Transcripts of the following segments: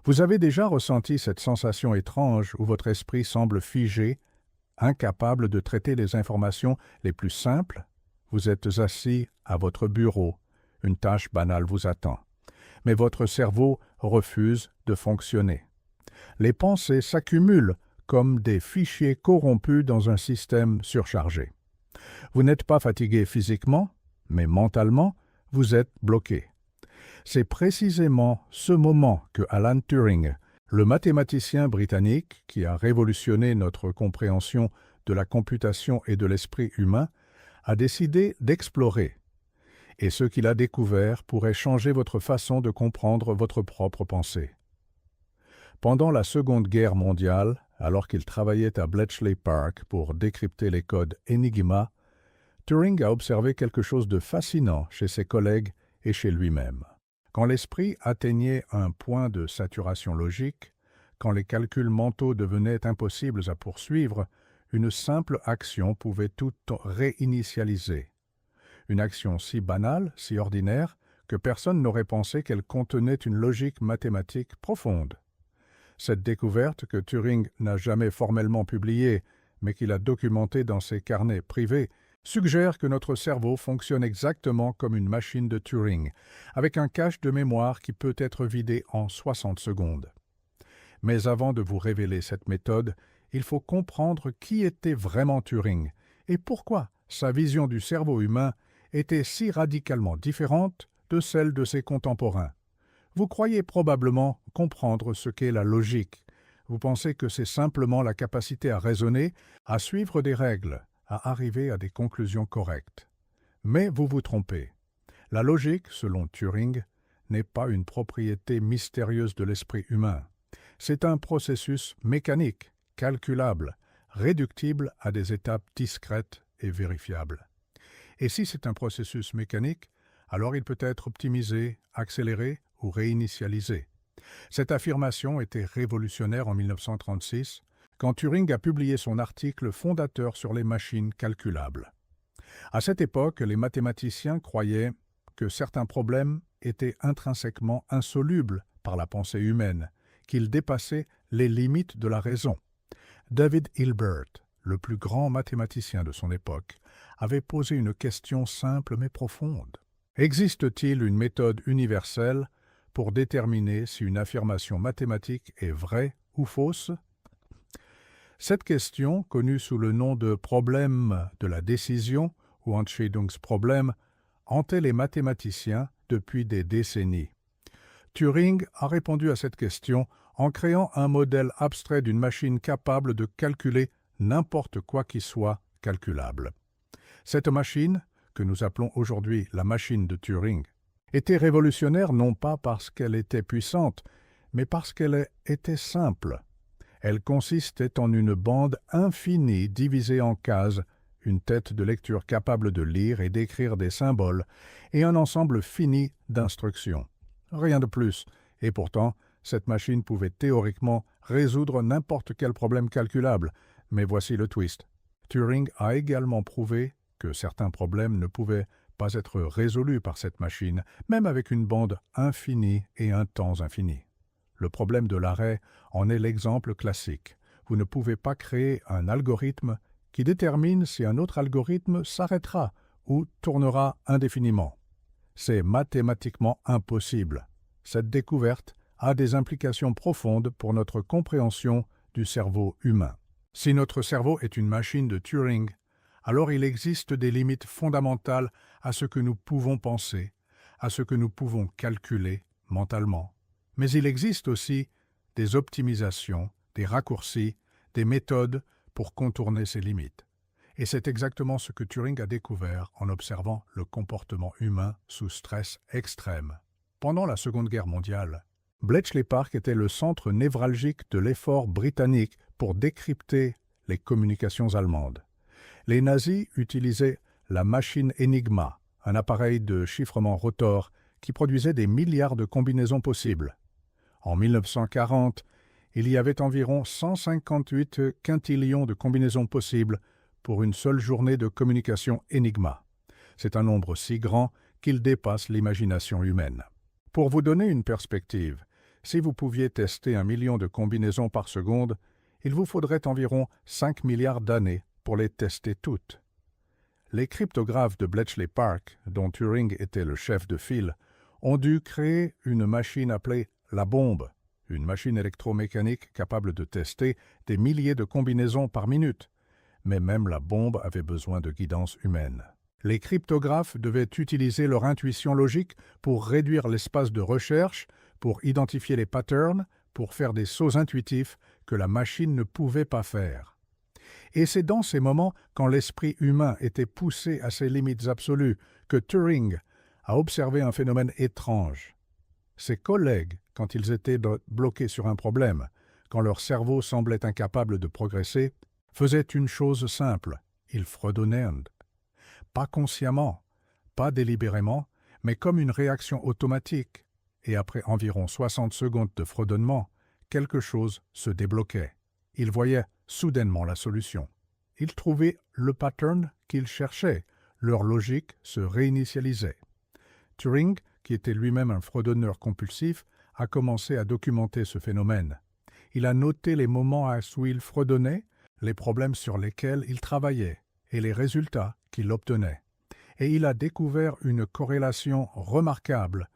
Vous avez déjà ressenti cette sensation étrange où votre esprit semble figé, incapable de traiter les informations les plus simples? Vous êtes assis à votre bureau, une tâche banale vous attend, mais votre cerveau refuse de fonctionner. Les pensées s'accumulent comme des fichiers corrompus dans un système surchargé. Vous n'êtes pas fatigué physiquement, mais mentalement, vous êtes bloqué. C'est précisément ce moment que Alan Turing, le mathématicien britannique qui a révolutionné notre compréhension de la computation et de l'esprit humain, a décidé d'explorer. Et ce qu'il a découvert pourrait changer votre façon de comprendre votre propre pensée. Pendant la Seconde Guerre mondiale, alors qu'il travaillait à Bletchley Park pour décrypter les codes Enigma, Turing a observé quelque chose de fascinant chez ses collègues et chez lui-même. Quand l'esprit atteignait un point de saturation logique, quand les calculs mentaux devenaient impossibles à poursuivre, une simple action pouvait tout réinitialiser. Une action si banale, si ordinaire, que personne n'aurait pensé qu'elle contenait une logique mathématique profonde. Cette découverte, que Turing n'a jamais formellement publiée, mais qu'il a documentée dans ses carnets privés, suggère que notre cerveau fonctionne exactement comme une machine de Turing, avec un cache de mémoire qui peut être vidé en 60 secondes. Mais avant de vous révéler cette méthode, il faut comprendre qui était vraiment Turing et pourquoi sa vision du cerveau humain était si radicalement différente de celle de ses contemporains. Vous croyez probablement comprendre ce qu'est la logique. Vous pensez que c'est simplement la capacité à raisonner, à suivre des règles, à arriver à des conclusions correctes. Mais vous vous trompez. La logique, selon Turing, n'est pas une propriété mystérieuse de l'esprit humain. C'est un processus mécanique, calculable, réductible à des étapes discrètes et vérifiables. Et si c'est un processus mécanique, alors il peut être optimisé, accéléré ou réinitialisé. Cette affirmation était révolutionnaire en 1936, quand Turing a publié son article fondateur sur les machines calculables. À cette époque, les mathématiciens croyaient que certains problèmes étaient intrinsèquement insolubles par la pensée humaine, qu'ils dépassaient les limites de la raison. David Hilbert, le plus grand mathématicien de son époque, avait posé une question simple mais profonde. Existe-t-il une méthode universelle pour déterminer si une affirmation mathématique est vraie ou fausse? Cette question, connue sous le nom de problème de la décision ou Entscheidungsproblem, hantait les mathématiciens depuis des décennies. Turing a répondu à cette question en créant un modèle abstrait d'une machine capable de calculer n'importe quoi qui soit calculable. Cette machine, que nous appelons aujourd'hui la machine de Turing, était révolutionnaire non pas parce qu'elle était puissante, mais parce qu'elle était simple. Elle consistait en une bande infinie divisée en cases, une tête de lecture capable de lire et d'écrire des symboles, et un ensemble fini d'instructions. Rien de plus, et pourtant, cette machine pouvait théoriquement résoudre n'importe quel problème calculable, mais voici le twist. Turing a également prouvé que certains problèmes ne pouvaient pas être résolus par cette machine, même avec une bande infinie et un temps infini. Le problème de l'arrêt en est l'exemple classique. Vous ne pouvez pas créer un algorithme qui détermine si un autre algorithme s'arrêtera ou tournera indéfiniment. C'est mathématiquement impossible. Cette découverte a des implications profondes pour notre compréhension du cerveau humain. Si notre cerveau est une machine de Turing, alors il existe des limites fondamentales à ce que nous pouvons penser, à ce que nous pouvons calculer mentalement. Mais il existe aussi des optimisations, des raccourcis, des méthodes pour contourner ces limites. Et c'est exactement ce que Turing a découvert en observant le comportement humain sous stress extrême. Pendant la Seconde Guerre mondiale, Bletchley Park était le centre névralgique de l'effort britannique pour décrypter les communications allemandes. Les nazis utilisaient la machine Enigma, un appareil de chiffrement rotor qui produisait des milliards de combinaisons possibles. En 1940, il y avait environ 158 quintillions de combinaisons possibles pour une seule journée de communication Enigma. C'est un nombre si grand qu'il dépasse l'imagination humaine. Pour vous donner une perspective, Si vous pouviez tester 1 million de combinaisons par seconde, il vous faudrait environ 5 milliards d'années pour les tester toutes. Les cryptographes de Bletchley Park, dont Turing était le chef de file, ont dû créer une machine appelée la bombe, une machine électromécanique capable de tester des milliers de combinaisons par minute. Mais même la bombe avait besoin de guidance humaine. Les cryptographes devaient utiliser leur intuition logique pour réduire l'espace de recherche, pour identifier les patterns, pour faire des sauts intuitifs que la machine ne pouvait pas faire. Et c'est dans ces moments, quand l'esprit humain était poussé à ses limites absolues, que Turing a observé un phénomène étrange. Ses collègues, quand ils étaient bloqués sur un problème, quand leur cerveau semblait incapable de progresser, faisaient une chose simple, ils fredonnaient. Pas consciemment, pas délibérément, mais comme une réaction automatique. Et après environ 60 secondes de fredonnement, quelque chose se débloquait. Ils voyaient soudainement la solution. Ils trouvaient le pattern qu'ils cherchaient. Leur logique se réinitialisait. Turing, qui était lui-même un fredonneur compulsif, a commencé à documenter ce phénomène. Il a noté les moments où il fredonnait, les problèmes sur lesquels il travaillait et les résultats qu'il obtenait. Et il a découvert une corrélation remarquable.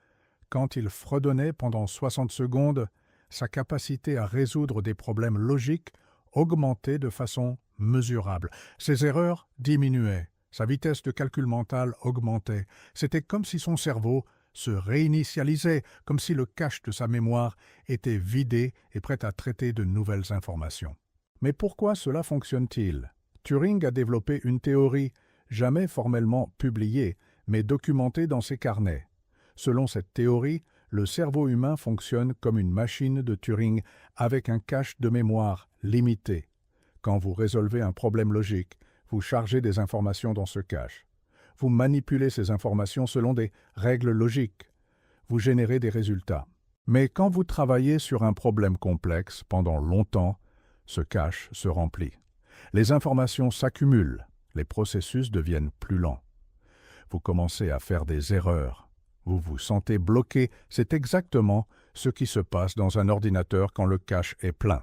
Quand il fredonnait pendant 60 secondes, sa capacité à résoudre des problèmes logiques augmentait de façon mesurable. Ses erreurs diminuaient, sa vitesse de calcul mental augmentait. C'était comme si son cerveau se réinitialisait, comme si le cache de sa mémoire était vidé et prêt à traiter de nouvelles informations. Mais pourquoi cela fonctionne-t-il? Turing a développé une théorie, jamais formellement publiée, mais documentée dans ses carnets. Selon cette théorie, le cerveau humain fonctionne comme une machine de Turing avec un cache de mémoire limité. Quand vous résolvez un problème logique, vous chargez des informations dans ce cache. Vous manipulez ces informations selon des règles logiques. Vous générez des résultats. Mais quand vous travaillez sur un problème complexe pendant longtemps, ce cache se remplit. Les informations s'accumulent, les processus deviennent plus lents. Vous commencez à faire des erreurs. Vous vous sentez bloqué, c'est exactement ce qui se passe dans un ordinateur quand le cache est plein.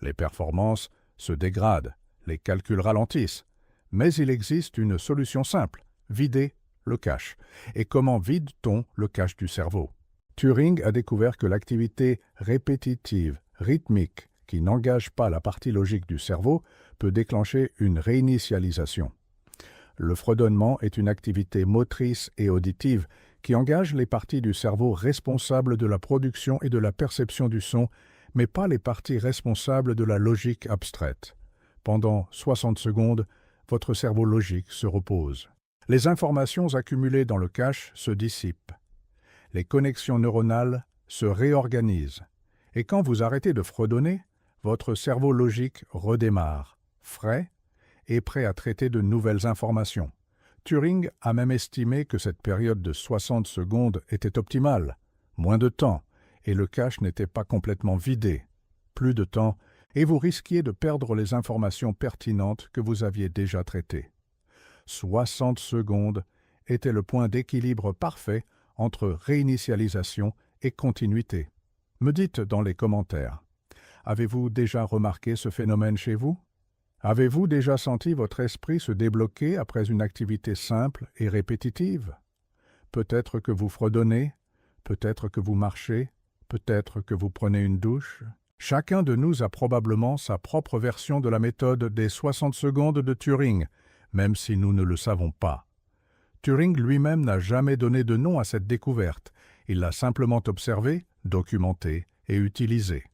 Les performances se dégradent, les calculs ralentissent, mais il existe une solution simple, vider le cache. Et comment vide-t-on le cache du cerveau? Turing a découvert que l'activité répétitive, rythmique, qui n'engage pas la partie logique du cerveau, peut déclencher une réinitialisation. Le fredonnement est une activité motrice et auditive qui engage les parties du cerveau responsables de la production et de la perception du son, mais pas les parties responsables de la logique abstraite. Pendant 60 secondes, votre cerveau logique se repose. Les informations accumulées dans le cache se dissipent. Les connexions neuronales se réorganisent. Et quand vous arrêtez de fredonner, votre cerveau logique redémarre, frais et prêt à traiter de nouvelles informations. Turing a même estimé que cette période de 60 secondes était optimale, moins de temps, et le cache n'était pas complètement vidé. Plus de temps, et vous risquiez de perdre les informations pertinentes que vous aviez déjà traitées. 60 secondes était le point d'équilibre parfait entre réinitialisation et continuité. Me dites dans les commentaires, avez-vous déjà remarqué ce phénomène chez vous? Avez-vous déjà senti votre esprit se débloquer après une activité simple et répétitive? Peut-être que vous fredonnez, peut-être que vous marchez, peut-être que vous prenez une douche. Chacun de nous a probablement sa propre version de la méthode des 60 secondes de Turing, même si nous ne le savons pas. Turing lui-même n'a jamais donné de nom à cette découverte. Il l'a simplement observée, documentée et utilisée.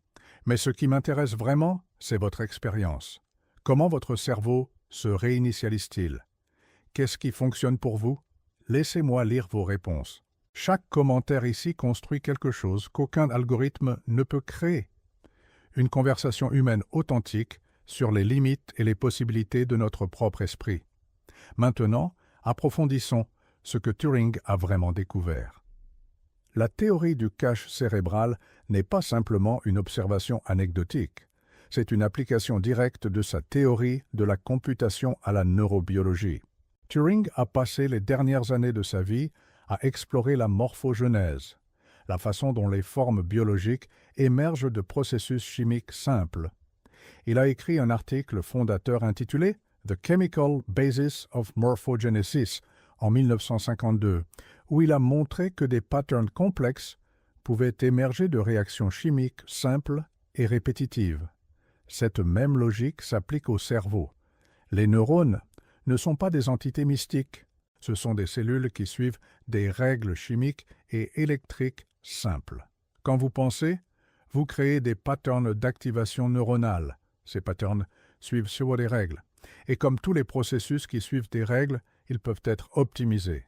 Mais ce qui m'intéresse vraiment, c'est votre expérience. Comment votre cerveau se réinitialise-t-il? Qu'est-ce qui fonctionne pour vous? Laissez-moi lire vos réponses. Chaque commentaire ici construit quelque chose qu'aucun algorithme ne peut créer. Une conversation humaine authentique sur les limites et les possibilités de notre propre esprit. Maintenant, approfondissons ce que Turing a vraiment découvert. La théorie du cache cérébral n'est pas simplement une observation anecdotique. C'est une application directe de sa théorie de la computation à la neurobiologie. Turing a passé les dernières années de sa vie à explorer la morphogenèse, la façon dont les formes biologiques émergent de processus chimiques simples. Il a écrit un article fondateur intitulé « The Chemical Basis of Morphogenesis » en 1952, où il a montré que des patterns complexes pouvaient émerger de réactions chimiques simples et répétitives. Cette même logique s'applique au cerveau. Les neurones ne sont pas des entités mystiques, ce sont des cellules qui suivent des règles chimiques et électriques simples. Quand vous pensez, vous créez des patterns d'activation neuronale. Ces patterns suivent sur des règles. Et comme tous les processus qui suivent des règles, ils peuvent être optimisés.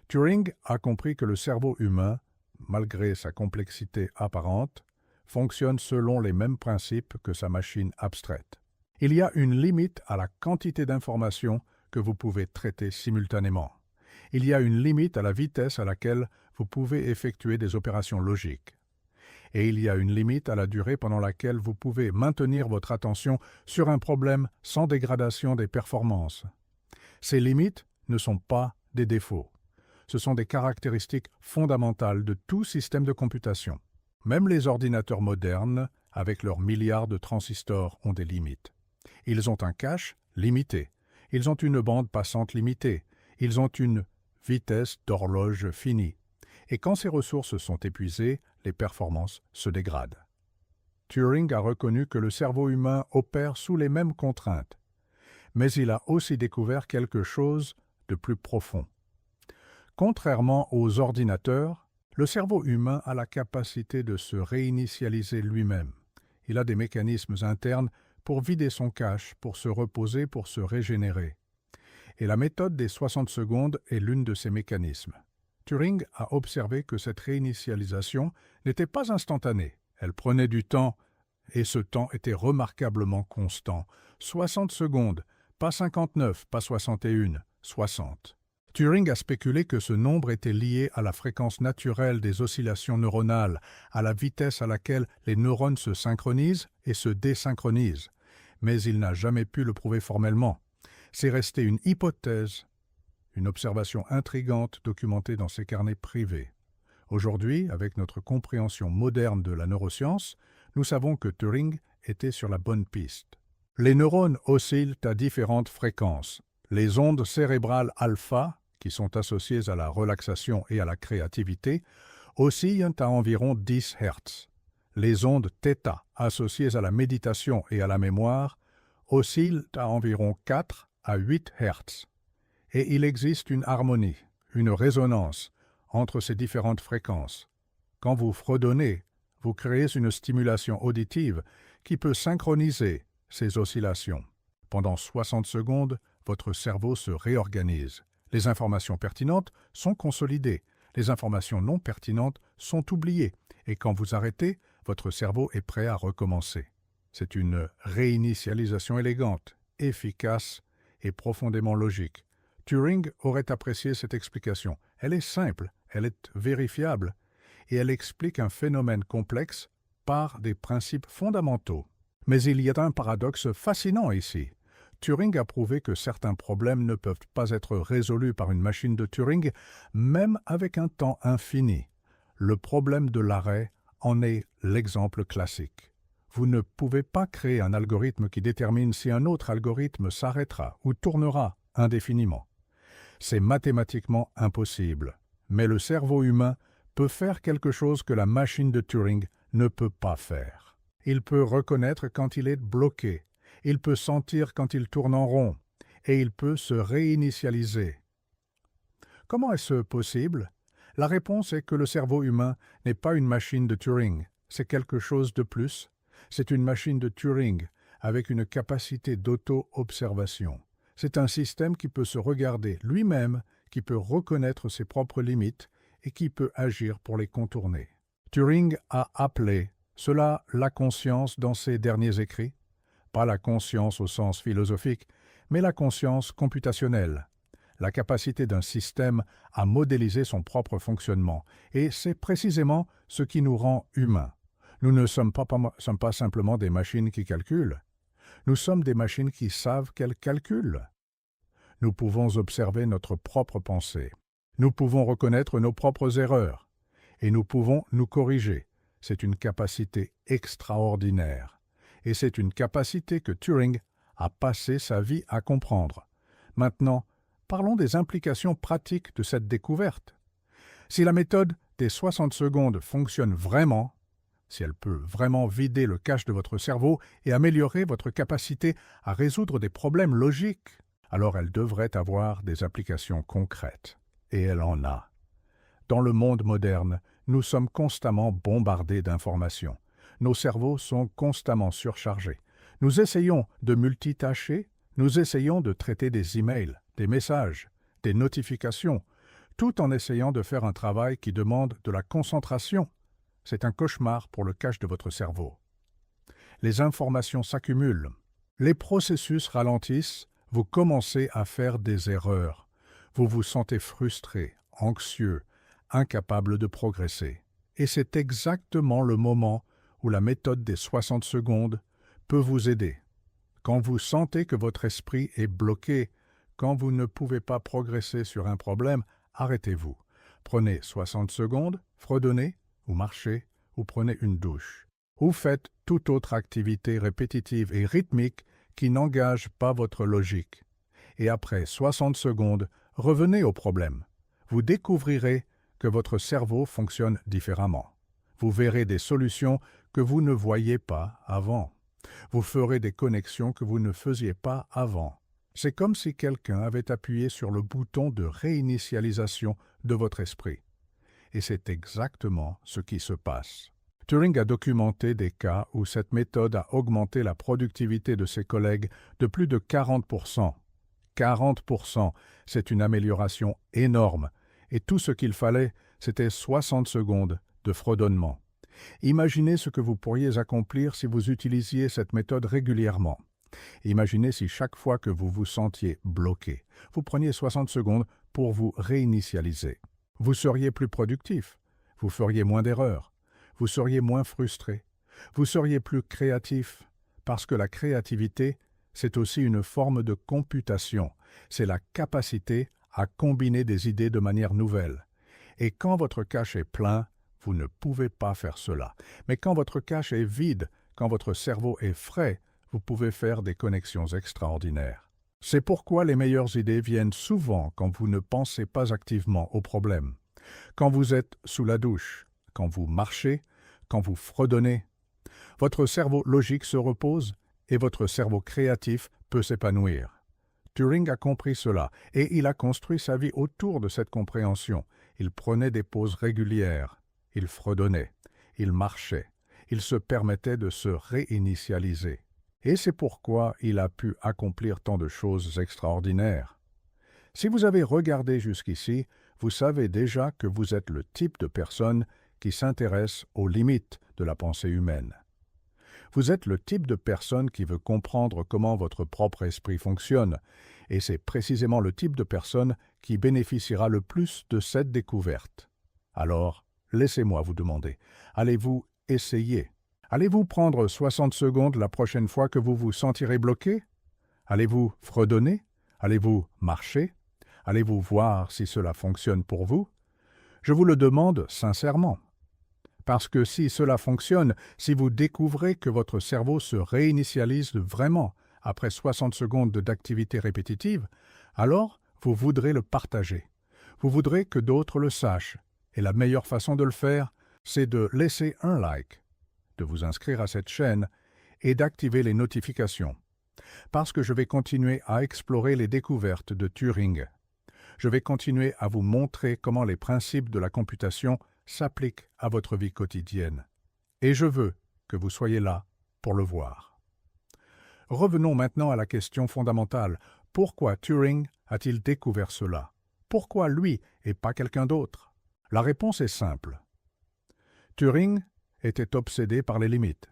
Turing a compris que le cerveau humain, malgré sa complexité apparente, fonctionne selon les mêmes principes que sa machine abstraite. Il y a une limite à la quantité d'informations que vous pouvez traiter simultanément. Il y a une limite à la vitesse à laquelle vous pouvez effectuer des opérations logiques. Et il y a une limite à la durée pendant laquelle vous pouvez maintenir votre attention sur un problème sans dégradation des performances. Ces limites ne sont pas des défauts. Ce sont des caractéristiques fondamentales de tout système de computation. Même les ordinateurs modernes, avec leurs milliards de transistors, ont des limites. Ils ont un cache limité. Ils ont une bande passante limitée. Ils ont une vitesse d'horloge finie. Et quand ces ressources sont épuisées, les performances se dégradent. Turing a reconnu que le cerveau humain opère sous les mêmes contraintes. Mais il a aussi découvert quelque chose de plus profond. Contrairement aux ordinateurs, le cerveau humain a la capacité de se réinitialiser lui-même. Il a des mécanismes internes pour vider son cache, pour se reposer, pour se régénérer. Et la méthode des 60 secondes est l'une de ces mécanismes. Turing a observé que cette réinitialisation n'était pas instantanée. Elle prenait du temps, et ce temps était remarquablement constant. 60 secondes, pas 59, pas 61, 60. Turing a spéculé que ce nombre était lié à la fréquence naturelle des oscillations neuronales, à la vitesse à laquelle les neurones se synchronisent et se désynchronisent. Mais il n'a jamais pu le prouver formellement. C'est resté une hypothèse, une observation intrigante documentée dans ses carnets privés. Aujourd'hui, avec notre compréhension moderne de la neuroscience, nous savons que Turing était sur la bonne piste. Les neurones oscillent à différentes fréquences. Les ondes cérébrales alpha, qui sont associées à la relaxation et à la créativité, oscillent à environ 10 Hz. Les ondes θ, associées à la méditation et à la mémoire, oscillent à environ 4 à 8 Hz. Et il existe une harmonie, une résonance entre ces différentes fréquences. Quand vous fredonnez, vous créez une stimulation auditive qui peut synchroniser ces oscillations. Pendant 60 secondes, votre cerveau se réorganise. Les informations pertinentes sont consolidées, les informations non pertinentes sont oubliées, et quand vous arrêtez, votre cerveau est prêt à recommencer. C'est une réinitialisation élégante, efficace et profondément logique. Turing aurait apprécié cette explication. Elle est simple, elle est vérifiable, et elle explique un phénomène complexe par des principes fondamentaux. Mais il y a un paradoxe fascinant ici. Turing a prouvé que certains problèmes ne peuvent pas être résolus par une machine de Turing, même avec un temps infini. Le problème de l'arrêt en est l'exemple classique. Vous ne pouvez pas créer un algorithme qui détermine si un autre algorithme s'arrêtera ou tournera indéfiniment. C'est mathématiquement impossible, mais le cerveau humain peut faire quelque chose que la machine de Turing ne peut pas faire. Il peut reconnaître quand il est bloqué, il peut sentir quand il tourne en rond, et il peut se réinitialiser. Comment est-ce possible? La réponse est que le cerveau humain n'est pas une machine de Turing, c'est quelque chose de plus. C'est une machine de Turing avec une capacité d'auto-observation. C'est un système qui peut se regarder lui-même, qui peut reconnaître ses propres limites et qui peut agir pour les contourner. Turing a appelé cela la conscience dans ses derniers écrits. Pas la conscience au sens philosophique, mais la conscience computationnelle, la capacité d'un système à modéliser son propre fonctionnement. Et c'est précisément ce qui nous rend humains. Nous ne sommes pas simplement des machines qui calculent. Nous sommes des machines qui savent qu'elles calculent. Nous pouvons observer notre propre pensée. Nous pouvons reconnaître nos propres erreurs. Et nous pouvons nous corriger. C'est une capacité extraordinaire. Et c'est une capacité que Turing a passé sa vie à comprendre. Maintenant, parlons des implications pratiques de cette découverte. Si la méthode des 60 secondes fonctionne vraiment, si elle peut vraiment vider le cache de votre cerveau et améliorer votre capacité à résoudre des problèmes logiques, alors elle devrait avoir des applications concrètes. Et elle en a. Dans le monde moderne, nous sommes constamment bombardés d'informations. Nos cerveaux sont constamment surchargés. Nous essayons de multitâcher, nous essayons de traiter des emails, des messages, des notifications, tout en essayant de faire un travail qui demande de la concentration. C'est un cauchemar pour le cache de votre cerveau. Les informations s'accumulent. Les processus ralentissent, vous commencez à faire des erreurs. Vous vous sentez frustré, anxieux, incapable de progresser. Et c'est exactement le moment où la méthode des 60 secondes peut vous aider. Quand vous sentez que votre esprit est bloqué, quand vous ne pouvez pas progresser sur un problème, arrêtez-vous. Prenez 60 secondes, fredonnez, ou marchez, ou prenez une douche. Ou faites toute autre activité répétitive et rythmique qui n'engage pas votre logique. Et après 60 secondes, revenez au problème. Vous découvrirez que votre cerveau fonctionne différemment. Vous verrez des solutions que vous ne voyiez pas avant. Vous ferez des connexions que vous ne faisiez pas avant. C'est comme si quelqu'un avait appuyé sur le bouton de réinitialisation de votre esprit. Et c'est exactement ce qui se passe. Turing a documenté des cas où cette méthode a augmenté la productivité de ses collègues de plus de 40%. 40%, c'est une amélioration énorme. Et tout ce qu'il fallait, c'était 60 secondes de fredonnement. Imaginez ce que vous pourriez accomplir si vous utilisiez cette méthode régulièrement. Imaginez si chaque fois que vous vous sentiez bloqué, vous preniez 60 secondes pour vous réinitialiser. Vous seriez plus productif, vous feriez moins d'erreurs, vous seriez moins frustré, vous seriez plus créatif, parce que la créativité, c'est aussi une forme de computation, c'est la capacité à combiner des idées de manière nouvelle. Et quand votre cache est plein, vous ne pouvez pas faire cela. Mais quand votre cache est vide, quand votre cerveau est frais, vous pouvez faire des connexions extraordinaires. C'est pourquoi les meilleures idées viennent souvent quand vous ne pensez pas activement au problème. Quand vous êtes sous la douche, quand vous marchez, quand vous fredonnez. Votre cerveau logique se repose et votre cerveau créatif peut s'épanouir. Turing a compris cela et il a construit sa vie autour de cette compréhension. Il prenait des pauses régulières, il fredonnait, il marchait, il se permettait de se réinitialiser. Et c'est pourquoi il a pu accomplir tant de choses extraordinaires. Si vous avez regardé jusqu'ici, vous savez déjà que vous êtes le type de personne qui s'intéresse aux limites de la pensée humaine. Vous êtes le type de personne qui veut comprendre comment votre propre esprit fonctionne, et c'est précisément le type de personne qui bénéficiera le plus de cette découverte. Alors, laissez-moi vous demander, allez-vous essayer? Allez-vous prendre 60 secondes la prochaine fois que vous vous sentirez bloqué? Allez-vous fredonner? Allez-vous marcher? Allez-vous voir si cela fonctionne pour vous? Je vous le demande sincèrement. Parce que si cela fonctionne, si vous découvrez que votre cerveau se réinitialise vraiment après 60 secondes d'activité répétitive, alors vous voudrez le partager. Vous voudrez que d'autres le sachent. Et la meilleure façon de le faire, c'est de laisser un like, de vous inscrire à cette chaîne et d'activer les notifications. Parce que je vais continuer à explorer les découvertes de Turing. Je vais continuer à vous montrer comment les principes de la computation s'appliquent à votre vie quotidienne. Et je veux que vous soyez là pour le voir. Revenons maintenant à la question fondamentale. Pourquoi Turing a-t-il découvert cela? Pourquoi lui et pas quelqu'un d'autre? La réponse est simple. Turing était obsédé par les limites.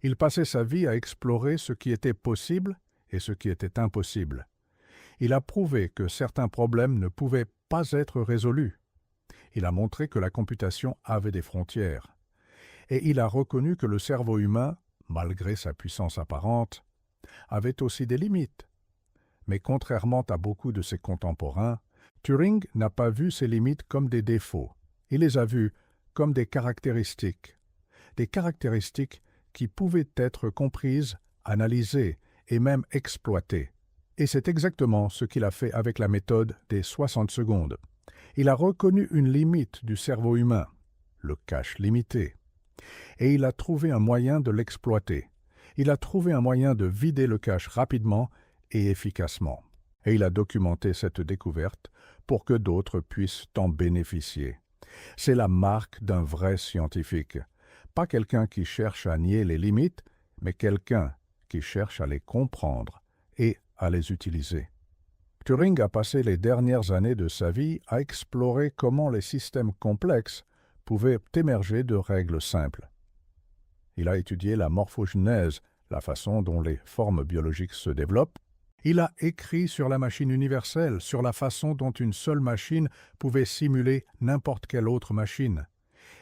Il passait sa vie à explorer ce qui était possible et ce qui était impossible. Il a prouvé que certains problèmes ne pouvaient pas être résolus. Il a montré que la computation avait des frontières. Et il a reconnu que le cerveau humain, malgré sa puissance apparente, avait aussi des limites. Mais contrairement à beaucoup de ses contemporains, Turing n'a pas vu ces limites comme des défauts. Il les a vues comme des caractéristiques qui pouvaient être comprises, analysées et même exploitées. Et c'est exactement ce qu'il a fait avec la méthode des 60 secondes. Il a reconnu une limite du cerveau humain, le cache limité, et il a trouvé un moyen de l'exploiter. Il a trouvé un moyen de vider le cache rapidement et efficacement. Et il a documenté cette découverte pour que d'autres puissent en bénéficier. C'est la marque d'un vrai scientifique. Pas quelqu'un qui cherche à nier les limites, mais quelqu'un qui cherche à les comprendre et à les utiliser. Turing a passé les dernières années de sa vie à explorer comment les systèmes complexes pouvaient émerger de règles simples. Il a étudié la morphogenèse, la façon dont les formes biologiques se développent. Il a écrit sur la machine universelle, sur la façon dont une seule machine pouvait simuler n'importe quelle autre machine.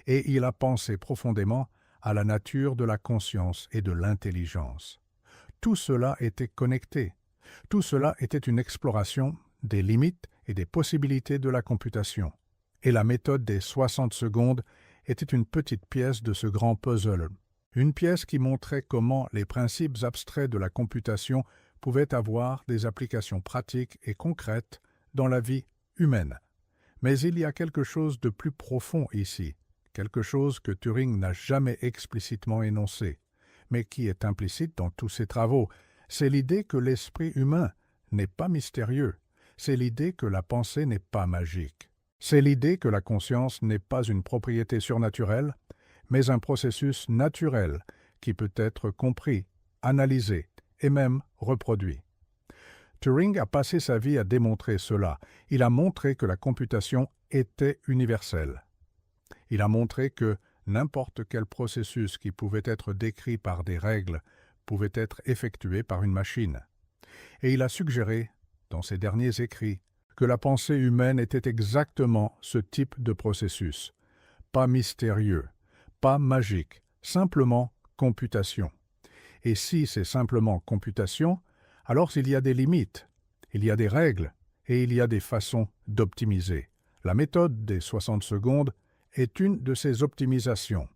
Et il a pensé profondément à la nature de la conscience et de l'intelligence. Tout cela était connecté. Tout cela était une exploration des limites et des possibilités de la computation. Et la méthode des 60 secondes était une petite pièce de ce grand puzzle. Une pièce qui montrait comment les principes abstraits de la computation pouvaient avoir des applications pratiques et concrètes dans la vie humaine. Mais il y a quelque chose de plus profond ici, quelque chose que Turing n'a jamais explicitement énoncé, mais qui est implicite dans tous ses travaux. C'est l'idée que l'esprit humain n'est pas mystérieux, c'est l'idée que la pensée n'est pas magique. C'est l'idée que la conscience n'est pas une propriété surnaturelle, mais un processus naturel qui peut être compris, analysé et même reproduit. Turing a passé sa vie à démontrer cela. Il a montré que la computation était universelle. Il a montré que n'importe quel processus qui pouvait être décrit par des règles pouvait être effectué par une machine. Et il a suggéré, dans ses derniers écrits, que la pensée humaine était exactement ce type de processus. Pas mystérieux, pas magique, simplement computation. Et si c'est simplement computation, alors il y a des limites, il y a des règles et il y a des façons d'optimiser. La méthode des 60 secondes est une de ces optimisations.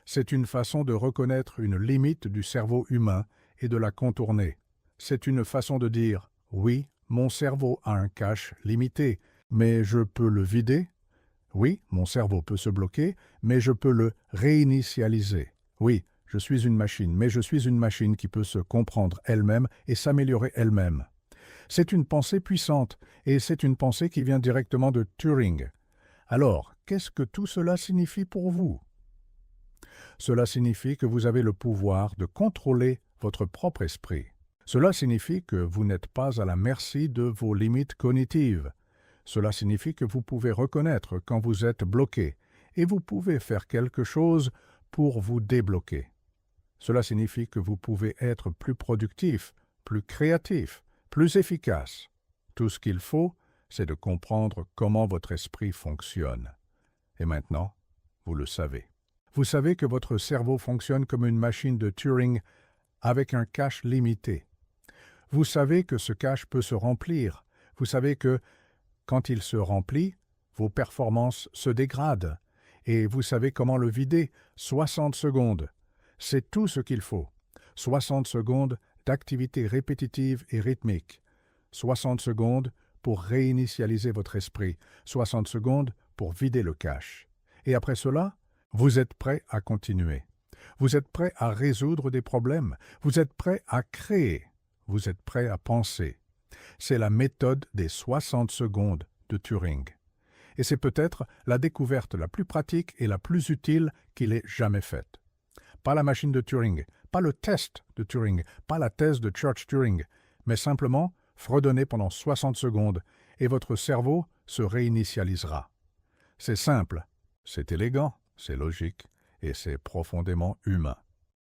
C'est une façon de reconnaître une limite du cerveau humain et de la contourner. C'est une façon de dire « Oui, mon cerveau a un cache limité, mais je peux le vider. Oui, mon cerveau peut se bloquer, mais je peux le réinitialiser. Oui, je suis une machine, mais je suis une machine qui peut se comprendre elle-même et s'améliorer elle-même. » C'est une pensée puissante, et c'est une pensée qui vient directement de Turing. Alors, qu'est-ce que tout cela signifie pour vous? Cela signifie que vous avez le pouvoir de contrôler votre propre esprit. Cela signifie que vous n'êtes pas à la merci de vos limites cognitives. Cela signifie que vous pouvez reconnaître quand vous êtes bloqué, et vous pouvez faire quelque chose pour vous débloquer. Cela signifie que vous pouvez être plus productif, plus créatif, plus efficace. Tout ce qu'il faut, c'est de comprendre comment votre esprit fonctionne. Et maintenant, vous le savez. Vous savez que votre cerveau fonctionne comme une machine de Turing avec un cache limité. Vous savez que ce cache peut se remplir. Vous savez que, quand il se remplit, vos performances se dégradent. Et vous savez comment le vider. 60 secondes. C'est tout ce qu'il faut. 60 secondes d'activité répétitive et rythmique. 60 secondes pour réinitialiser votre esprit. 60 secondes pour vider le cache. Et après cela, vous êtes prêt à continuer. Vous êtes prêt à résoudre des problèmes. Vous êtes prêt à créer. Vous êtes prêt à penser. C'est la méthode des 60 secondes de Turing. Et c'est peut-être la découverte la plus pratique et la plus utile qu'il ait jamais faite. Pas la machine de Turing, pas le test de Turing, pas la thèse de Church-Turing, mais simplement fredonner pendant 60 secondes et votre cerveau se réinitialisera. C'est simple, c'est élégant, c'est logique et c'est profondément humain.